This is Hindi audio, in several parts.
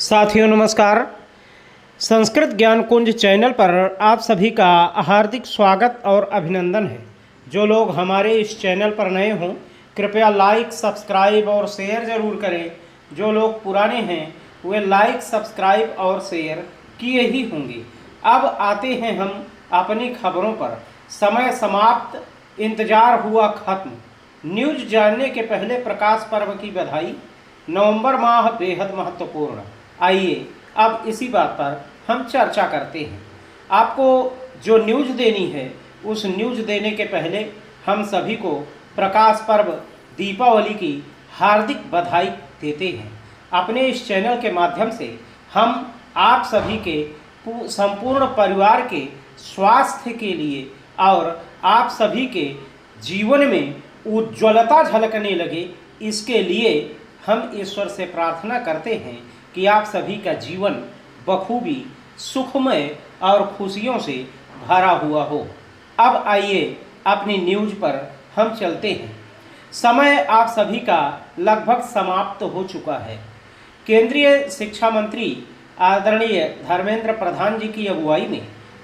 साथियों नमस्कार। संस्कृत ज्ञान कुंज चैनल पर आप सभी का हार्दिक स्वागत और अभिनंदन है। जो लोग हमारे इस चैनल पर नए हों कृपया लाइक सब्सक्राइब और शेयर ज़रूर करें। जो लोग पुराने हैं वे लाइक सब्सक्राइब और शेयर किए ही होंगे। अब आते हैं हम अपनी खबरों पर। समय समाप्त, इंतजार हुआ खत्म। न्यूज़ जानने के पहले प्रकाश पर्व की बधाई। नवंबर माह बेहद महत्वपूर्ण। आइए अब इसी बात पर हम चर्चा करते हैं। आपको जो न्यूज़ देनी है उस न्यूज़ देने के पहले हम सभी को प्रकाश पर्व दीपावली की हार्दिक बधाई देते हैं। अपने इस चैनल के माध्यम से हम आप सभी के संपूर्ण परिवार के स्वास्थ्य के लिए और आप सभी के जीवन में उज्ज्वलता झलकने लगे, इसके लिए हम ईश्वर से प्रार्थना करते हैं कि आप सभी का जीवन बखूबी सुखमय और खुशियों से भरा हुआ हो। अब आइए अपनी न्यूज़ पर हम चलते हैं। समय आप सभी का लगभग समाप्त हो चुका है। केंद्रीय शिक्षा मंत्री आदरणीय धर्मेंद्र प्रधान जी की अगुवाई में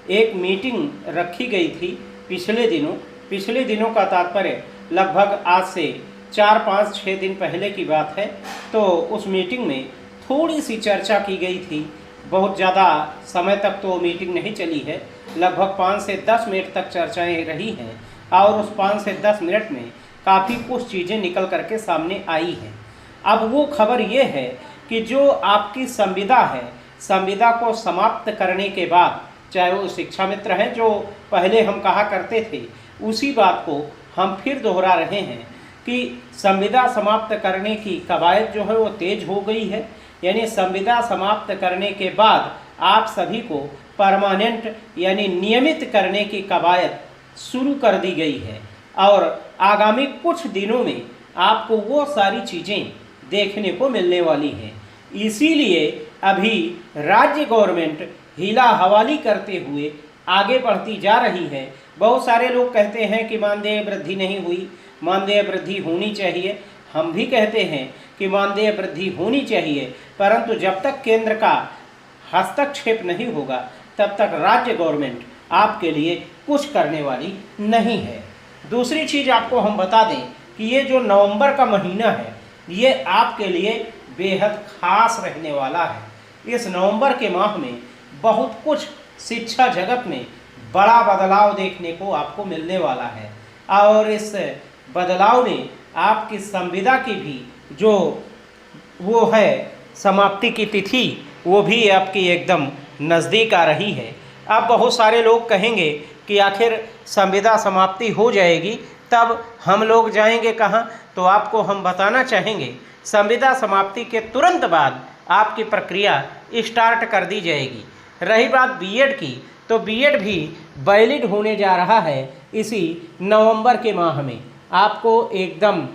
एक मीटिंग रखी गई थी पिछले दिनों का तात्पर्य लगभग आज से 4-5-6 दिन पहले की बात है। तो उस मीटिंग में थोड़ी सी चर्चा की गई थी। बहुत ज़्यादा समय तक तो मीटिंग नहीं चली है, लगभग 5 से 10 मिनट तक चर्चाएं रही हैं और उस 5 से 10 मिनट में काफ़ी कुछ चीज़ें निकल करके सामने आई हैं। अब वो खबर ये है कि जो आपकी संविदा है, संविदा को समाप्त करने के बाद, चाहे वो शिक्षा मित्र हैं जो पहले हम कहा करते थे, उसी बात को हम फिर दोहरा रहे हैं कि संविदा समाप्त करने की कवायद जो है वो तेज हो गई है। यानी संविदा समाप्त करने के बाद आप सभी को परमानेंट यानी नियमित करने की कवायद शुरू कर दी गई है और आगामी कुछ दिनों में आपको वो सारी चीज़ें देखने को मिलने वाली हैं। इसीलिए अभी राज्य गवर्नमेंट हीला हवाली करते हुए आगे बढ़ती जा रही है। बहुत सारे लोग कहते हैं कि मानदेय वृद्धि नहीं हुई, मानदेय वृद्धि होनी चाहिए। हम भी कहते हैं कि मानदेय वृद्धि होनी चाहिए, परंतु जब तक केंद्र का हस्तक्षेप नहीं होगा तब तक राज्य गवर्नमेंट आपके लिए कुछ करने वाली नहीं है। दूसरी चीज़ आपको हम बता दें कि ये जो नवंबर का महीना है ये आपके लिए बेहद खास रहने वाला है। इस नवंबर के माह में बहुत कुछ शिक्षा जगत में बड़ा बदलाव देखने को आपको मिलने वाला है और इस बदलाव में आपकी संविदा की भी जो वो है समाप्ति की तिथि वो भी आपकी एकदम नज़दीक आ रही है। अब बहुत सारे लोग कहेंगे कि आखिर संविदा समाप्ति हो जाएगी तब हम लोग जाएंगे कहाँ, तो आपको हम बताना चाहेंगे संविदा समाप्ति के तुरंत बाद आपकी प्रक्रिया स्टार्ट कर दी जाएगी। रही बात बीएड की, तो बीएड भी वैलिड होने जा रहा है इसी नवंबर के माह में। आपको एकदम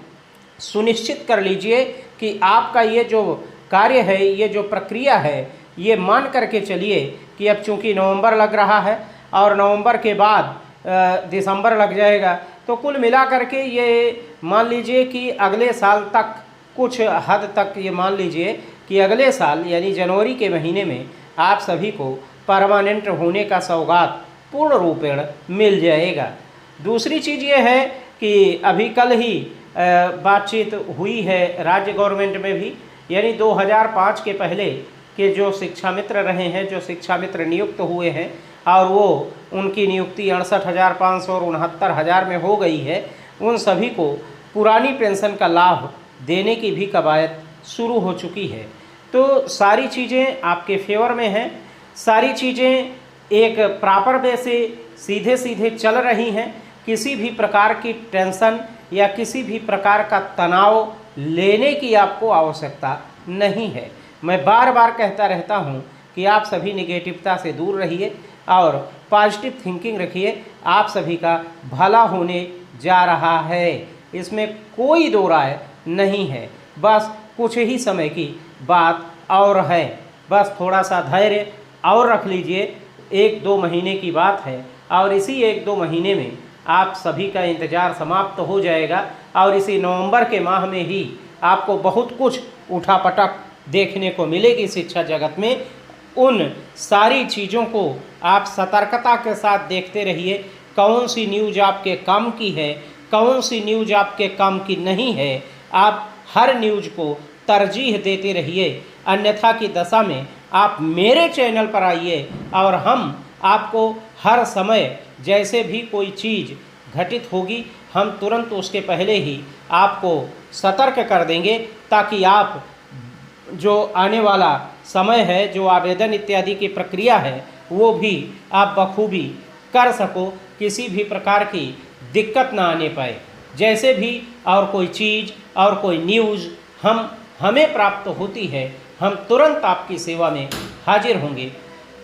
सुनिश्चित कर लीजिए कि आपका ये जो कार्य है, ये जो प्रक्रिया है, ये मान करके चलिए कि अब चूँकि नवंबर लग रहा है और नवंबर के बाद दिसंबर लग जाएगा, तो कुल मिला करके ये मान लीजिए कि अगले साल तक कुछ हद तक ये मान लीजिए कि अगले साल यानी जनवरी के महीने में आप सभी को परमानेंट होने का सौगात पूर्ण रूपेण मिल जाएगा। दूसरी चीज़ ये है कि अभी कल ही बातचीत हुई है राज्य गवर्नमेंट में भी, यानी 2005 के पहले के जो शिक्षा मित्र रहे हैं, जो शिक्षा मित्र नियुक्त हुए हैं और वो उनकी नियुक्ति 68,500 और 69,000 में हो गई है, उन सभी को पुरानी पेंशन का लाभ देने की भी कवायद शुरू हो चुकी है। तो सारी चीज़ें आपके फेवर में हैं, सारी चीज़ें एक प्रॉपर वे से सीधे सीधे चल रही हैं। किसी भी प्रकार की टेंशन या किसी भी प्रकार का तनाव लेने की आपको आवश्यकता नहीं है। मैं बार बार कहता रहता हूं कि आप सभी नेगेटिवता से दूर रहिए और पॉजिटिव थिंकिंग रखिए। आप सभी का भला होने जा रहा है, इसमें कोई दो राय नहीं है। बस कुछ ही समय की बात और है, बस थोड़ा सा धैर्य और रख लीजिए। 1-2 महीने की बात है और इसी 1-2 महीने में आप सभी का इंतज़ार समाप्त हो जाएगा और इसी नवंबर के माह में ही आपको बहुत कुछ उठापटक देखने को मिलेगी शिक्षा जगत में। उन सारी चीज़ों को आप सतर्कता के साथ देखते रहिए। कौन सी न्यूज़ आपके काम की है, कौन सी न्यूज़ आपके काम की नहीं है, आप हर न्यूज़ को तरजीह देते रहिए। अन्यथा की दशा में आप मेरे चैनल पर आइए और हम आपको हर समय जैसे भी कोई चीज़ घटित होगी हम तुरंत उसके पहले ही आपको सतर्क कर देंगे, ताकि आप जो आने वाला समय है, जो आवेदन इत्यादि की प्रक्रिया है, वो भी आप बखूबी कर सको, किसी भी प्रकार की दिक्कत ना आने पाए। जैसे भी और कोई चीज़ और कोई न्यूज़ हमें प्राप्त होती है, हम तुरंत आपकी सेवा में हाजिर होंगे।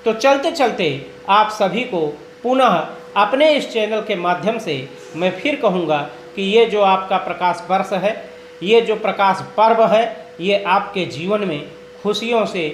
तो चलते चलते आप सभी को पुनः अपने इस चैनल के माध्यम से मैं फिर कहूँगा कि ये जो आपका प्रकाश वर्ष है, ये जो प्रकाश पर्व है, ये आपके जीवन में खुशियों से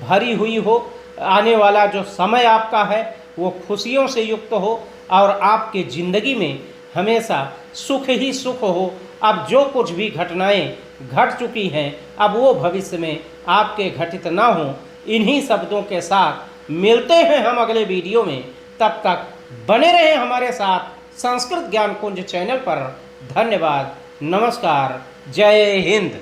भरी हुई हो। आने वाला जो समय आपका है वो खुशियों से युक्त हो और आपके ज़िंदगी में हमेशा सुख ही सुख हो। अब जो कुछ भी घटनाएं घट चुकी हैं, अब वो भविष्य में आपके घटित ना हो। इन्हीं शब्दों के साथ मिलते हैं हम अगले वीडियो में। तब तक बने रहें हमारे साथ संस्कृत ज्ञान कुंज चैनल पर। धन्यवाद, नमस्कार, जय हिंद।